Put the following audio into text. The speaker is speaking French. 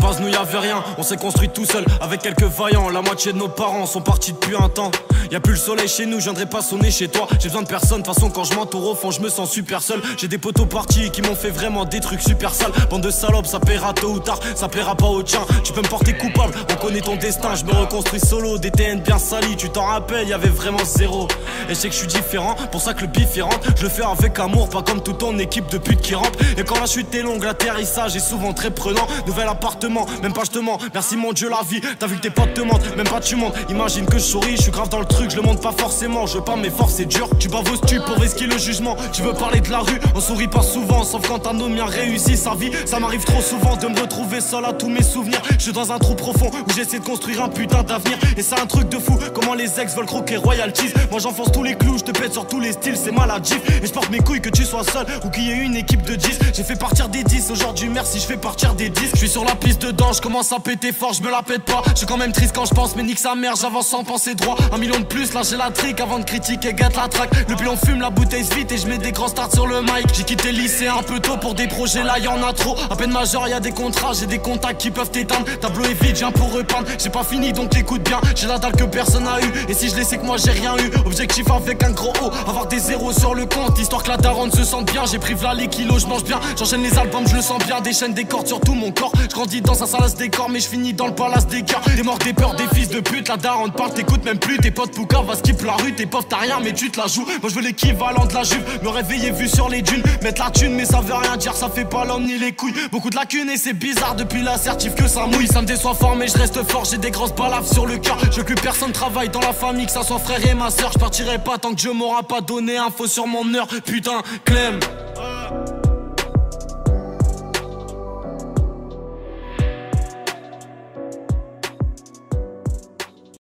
base nous y'avait rien, on s'est construit tout seul avec quelques vaillants. La moitié de nos parents sont partis depuis un temps. Y'a plus le soleil chez nous, je viendrai pas sonner chez toi. J'ai besoin de personne, de toute façon quand je m'entoure au fond je me sens super seul. J'ai des potos partis qui m'ont fait vraiment des trucs super sales. Bande de salopes, ça paiera tôt ou tard, ça plaira pas au tien. Tu peux me porter coupable, on connaît ton destin. Je me reconstruis solo, des TN bien salis. Tu t'en rappelles, y'avait vraiment zéro. Et je sais que je suis différent, pour ça que le bif est rentre. Je le fais avec amour, pas comme toute ton équipe de putes qui rampe. Et quand la chute est longue, l'atterrissage est souvent très prenant. Nouvel appartement, même pas je te mens. Merci mon Dieu la vie, t'as vu que tes potes te mentent, même pas tu montes. Imagine que je souris, je suis grave dans le truc, je le montre pas forcément. Je veux pas m'efforcer, c'est dur, tu baves au stu pour risquer le jugement. Tu veux parler de la rue, on sourit pas souvent. Sauf quand un homme a réussi sa vie. Ça m'arrive trop souvent de me retrouver seul à tous mes souvenirs. Je suis dans un trou profond où j'essaie de construire un putain d'avenir. Et c'est un truc de fou, comment les ex veulent croquer royalties. Moi j'enfonce tous les clous, je te pète sur tous les styles, c'est maladif. Et je porte mes couilles que tu sois seul ou qu'il y ait une équipe de 10. J'ai fait partir des 10, aujourd'hui merci je fais partir des 10. Je suis sur la piste dedans, je commence à péter fort, je me la pète pas. Je suis quand même triste quand je pense, mais nique sa mère, j'avance sans penser droit. 1 million de plus, là j'ai la trick avant de critiquer, get la track. Le plus on fume, la bouteille se vide et je mets des grands starts sur le mic. J'ai quitté le lycée un peu tôt pour des projets, là y'en a trop. À peine majeur, y'a des contrats, j'ai des contacts qui peuvent t'éteindre. Tableau est vide, je viens pour repeindre. J'ai pas fini donc écoute bien, j'ai la dalle que personne n'a eu. Et si je laissais que moi j'ai rien eu, objectif avec un gros O, avoir des zéros sur le compte, histoire que la daronne se sente bien. J'ai pris v'là les kilos, je mange bien, j'enchaîne les albums, je le sens bien. Des chaînes, des cordes sur tout mon corps. Je grandis dans un salace des corps, mais je finis dans le palace des cœurs. Des morts, des peurs, des fils de pute, la daronne parle, t'écoutes même plus. Tes potes poucave va skip la rue, tes pauvres t'as rien mais tu te la joues. Moi je veux l'équivalent de la juve, me réveiller vu sur les dunes. Mettre la thune mais ça veut rien dire, ça fait pas l'homme ni les couilles. Beaucoup de lacunes et c'est bizarre depuis l'assertif que ça mouille. Ça me déçoit fort mais je reste fort, j'ai des grosses balaves sur le cœur. Je veux que plus personne travaille dans la famille, que ça soit frère et ma soeur. Je partirai pas tant que Dieu m'aura pas donné info sur mon heure, putain, Clem.